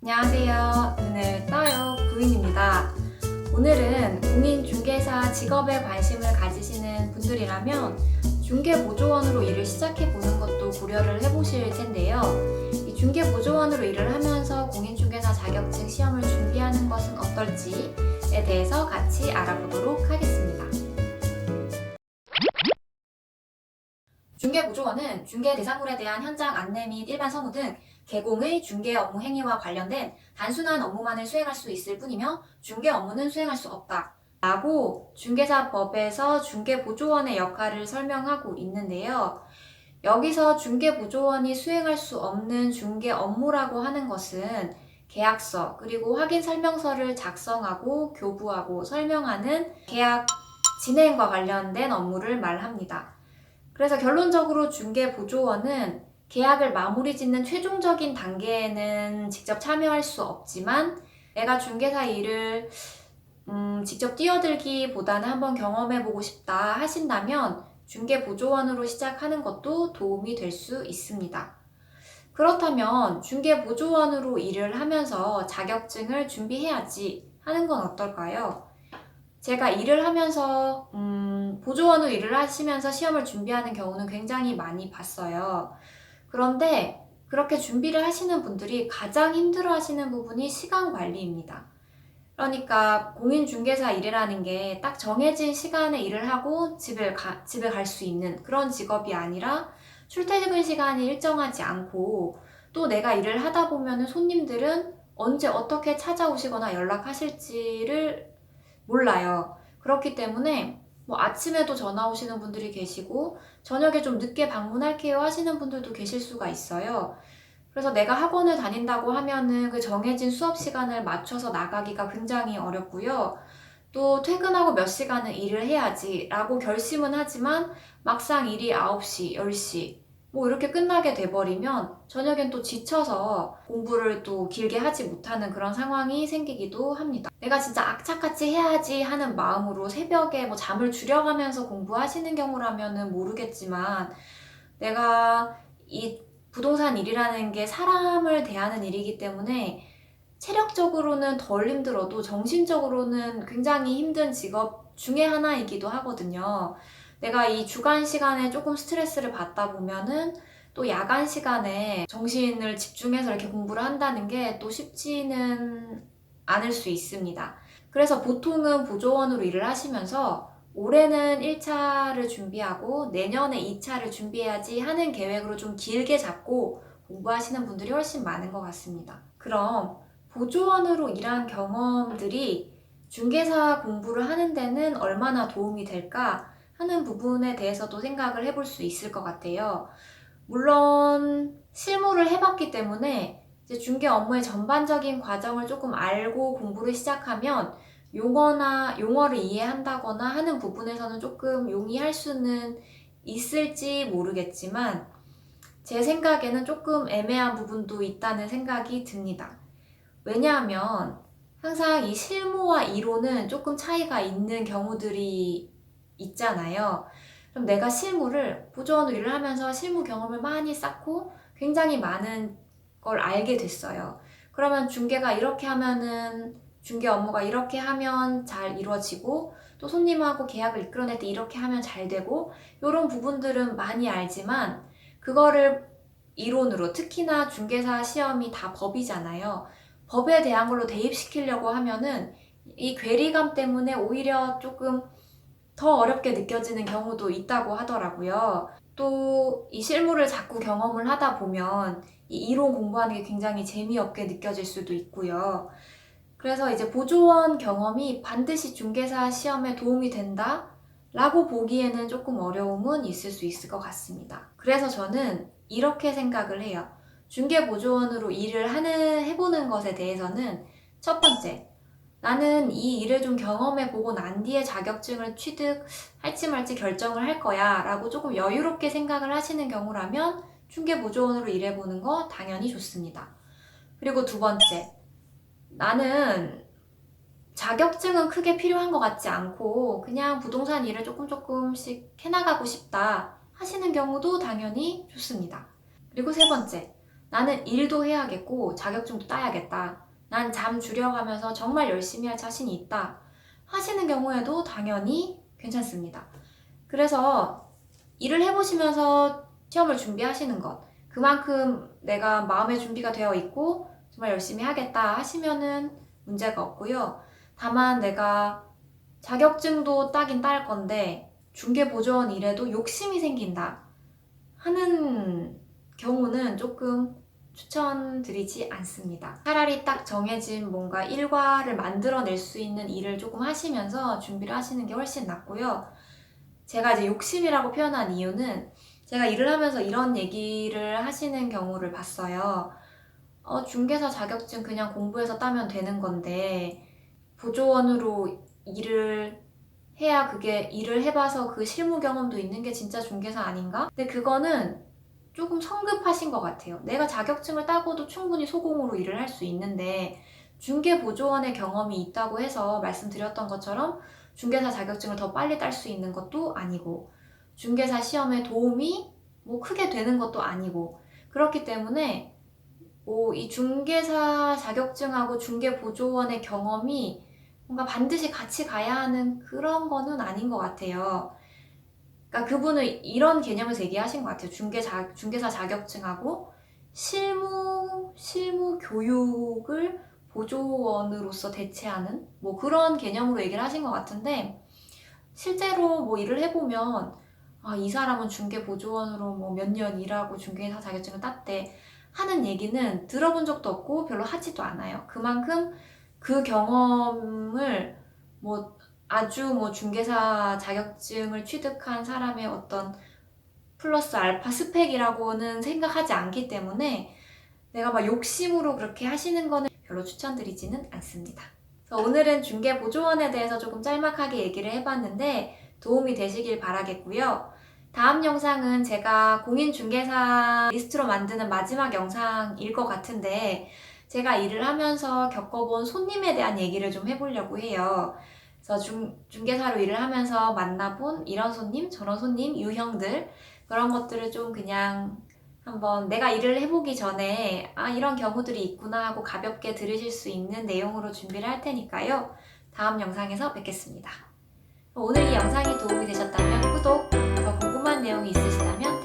안녕하세요. 눈을 떠요 부인입니다. 오늘은 공인중개사 직업에 관심을 가지시는 분들이라면 중개보조원으로 일을 시작해보는 것도 고려를 해보실 텐데요. 이 중개보조원으로 일을 하면서 공인중개사 자격증 시험을 준비하는 것은 어떨지에 대해서 같이 알아보도록 하겠습니다. 중개보조원은 중개 대상물에 대한 현장 안내 및 일반 서무 등 개공의 중개 업무 행위와 관련된 단순한 업무만을 수행할 수 있을 뿐이며 중개 업무는 수행할 수 없다 라고 중개사법에서 중개보조원의 역할을 설명하고 있는데요. 여기서 중개보조원이 수행할 수 없는 중개 업무라고 하는 것은 계약서 그리고 확인 설명서를 작성하고 교부하고 설명하는 계약 진행과 관련된 업무를 말합니다. 그래서 결론적으로 중개보조원은 계약을 마무리 짓는 최종적인 단계에는 직접 참여할 수 없지만 내가 중개사 일을 직접 뛰어들기보다는 한번 경험해보고 싶다 하신다면 중개보조원으로 시작하는 것도 도움이 될 수 있습니다. 그렇다면 중개보조원으로 일을 하면서 자격증을 준비해야지 하는 건 어떨까요? 제가 일을 하면서 보조원으로 일을 하시면서 시험을 준비하는 경우는 굉장히 많이 봤어요. 그런데 그렇게 준비를 하시는 분들이 가장 힘들어 하시는 부분이 시간 관리입니다. 그러니까 공인중개사 일이라는 게 딱 정해진 시간에 일을 하고 집에 갈 수 있는 그런 직업이 아니라 출퇴근 시간이 일정하지 않고 또 내가 일을 하다 보면은 손님들은 언제 어떻게 찾아오시거나 연락하실지를 몰라요. 그렇기 때문에 뭐 아침에도 전화 오시는 분들이 계시고 저녁에 좀 늦게 방문할게요 하시는 분들도 계실 수가 있어요. 그래서 내가 학원을 다닌다고 하면은 그 정해진 수업 시간을 맞춰서 나가기가 굉장히 어렵고요. 또 퇴근하고 몇 시간은 일을 해야지 라고 결심은 하지만 막상 일이 9시, 10시 뭐 이렇게 끝나게 돼버리면 저녁엔 또 지쳐서 공부를 또 길게 하지 못하는 그런 상황이 생기기도 합니다. 내가 진짜 악착같이 해야지 하는 마음으로 새벽에 뭐 잠을 줄여가면서 공부하시는 경우라면은 모르겠지만 내가 이 부동산 일이라는 게 사람을 대하는 일이기 때문에 체력적으로는 덜 힘들어도 정신적으로는 굉장히 힘든 직업 중에 하나이기도 하거든요. 내가 이 주간 시간에 조금 스트레스를 받다 보면은 또 야간 시간에 정신을 집중해서 이렇게 공부를 한다는 게 또 쉽지는 않을 수 있습니다. 그래서 보통은 보조원으로 일을 하시면서 올해는 1차를 준비하고 내년에 2차를 준비해야지 하는 계획으로 좀 길게 잡고 공부하시는 분들이 훨씬 많은 것 같습니다. 그럼 보조원으로 일한 경험들이 중개사 공부를 하는 데는 얼마나 도움이 될까 하는 부분에 대해서도 생각을 해볼 수 있을 것 같아요. 물론 실무를 해봤기 때문에 이제 중개 업무의 전반적인 과정을 조금 알고 공부를 시작하면 용어를 이해한다거나 하는 부분에서는 조금 용이할 수는 있을지 모르겠지만 제 생각에는 조금 애매한 부분도 있다는 생각이 듭니다. 왜냐하면 항상 이 실무와 이론은 조금 차이가 있는 경우들이 있잖아요. 그럼 내가 실무를 보조원으로 일을 하면서 실무 경험을 많이 쌓고 굉장히 많은 걸 알게 됐어요. 그러면 중개가 이렇게 하면은 중개 업무가 이렇게 하면 잘 이루어지고 또 손님하고 계약을 이끌어낼 때 이렇게 하면 잘 되고 이런 부분들은 많이 알지만 그거를 이론으로 특히나 중개사 시험이 다 법이잖아요. 법에 대한 걸로 대입시키려고 하면은 이 괴리감 때문에 오히려 조금 더 어렵게 느껴지는 경우도 있다고 하더라고요. 또 이 실무를 자꾸 경험을 하다 보면 이 이론 공부하는 게 굉장히 재미없게 느껴질 수도 있고요. 그래서 이제 보조원 경험이 반드시 중개사 시험에 도움이 된다? 라고 보기에는 조금 어려움은 있을 수 있을 것 같습니다. 그래서 저는 이렇게 생각을 해요. 중개보조원으로 해보는 것에 대해서는 첫 번째, 나는 이 일을 좀 경험해보고 난 뒤에 자격증을 취득할지 말지 결정을 할 거야 라고 조금 여유롭게 생각을 하시는 경우라면 중개보조원으로 일해보는 거 당연히 좋습니다. 그리고 두 번째, 나는 자격증은 크게 필요한 것 같지 않고 그냥 부동산 일을 조금씩 해나가고 싶다 하시는 경우도 당연히 좋습니다. 그리고 세 번째, 나는 일도 해야겠고 자격증도 따야겠다. 난 잠 줄여가면서 정말 열심히 할 자신이 있다. 하시는 경우에도 당연히 괜찮습니다. 그래서 일을 해보시면서 시험을 준비하시는 것, 그만큼 내가 마음의 준비가 되어 있고 정말 열심히 하겠다 하시면은 문제가 없고요. 다만 내가 자격증도 따긴 딸 건데 중개보조원 일에도 욕심이 생긴다 하는 경우는 조금 추천드리지 않습니다. 차라리 딱 정해진 뭔가 일과를 만들어낼 수 있는 일을 조금 하시면서 준비를 하시는 게 훨씬 낫고요. 제가 이제 욕심이라고 표현한 이유는 제가 일을 하면서 이런 얘기를 하시는 경우를 봤어요. 중개사 자격증 그냥 공부해서 따면 되는 건데 보조원으로 일을 해야 그게 일을 해봐서 그 실무 경험도 있는 게 진짜 중개사 아닌가? 근데 그거는 조금 성급하신 것 같아요. 내가 자격증을 따고도 충분히 소공으로 일을 할 수 있는데 중개보조원의 경험이 있다고 해서 말씀드렸던 것처럼 중개사 자격증을 더 빨리 딸 수 있는 것도 아니고 중개사 시험에 도움이 뭐 크게 되는 것도 아니고 그렇기 때문에 뭐 이 중개사 자격증하고 중개보조원의 경험이 뭔가 반드시 같이 가야 하는 그런 거는 아닌 것 같아요. 그러니까 그분은 이런 개념에서 얘기하신 것 같아요. 중개사 자격증하고 실무 교육을 보조원으로서 대체하는 뭐 그런 개념으로 얘기를 하신 것 같은데 실제로 뭐 일을 해보면 이 사람은 중개보조원으로 뭐 몇 년 일하고 중개사 자격증을 땄대 하는 얘기는 들어본 적도 없고 별로 하지도 않아요. 그만큼 그 경험을 뭐 아주 뭐 중개사 자격증을 취득한 사람의 어떤 플러스 알파 스펙이라고는 생각하지 않기 때문에 내가 막 욕심으로 그렇게 하시는 거는 별로 추천드리지는 않습니다. 그래서 오늘은 중개보조원에 대해서 조금 짤막하게 얘기를 해봤는데 도움이 되시길 바라겠고요. 다음 영상은 제가 공인중개사 리스트로 만드는 마지막 영상일 것 같은데 제가 일을 하면서 겪어본 손님에 대한 얘기를 좀 해보려고 해요. 그래서 중개사로 일을 하면서 만나본 이런 손님, 저런 손님, 유형들 그런 것들을 좀 그냥 한번 내가 일을 해보기 전에 이런 경우들이 있구나 하고 가볍게 들으실 수 있는 내용으로 준비를 할 테니까요. 다음 영상에서 뵙겠습니다. 오늘 이 영상이 도움이 되셨다면 구독, 더 궁금한 내용이 있으시다면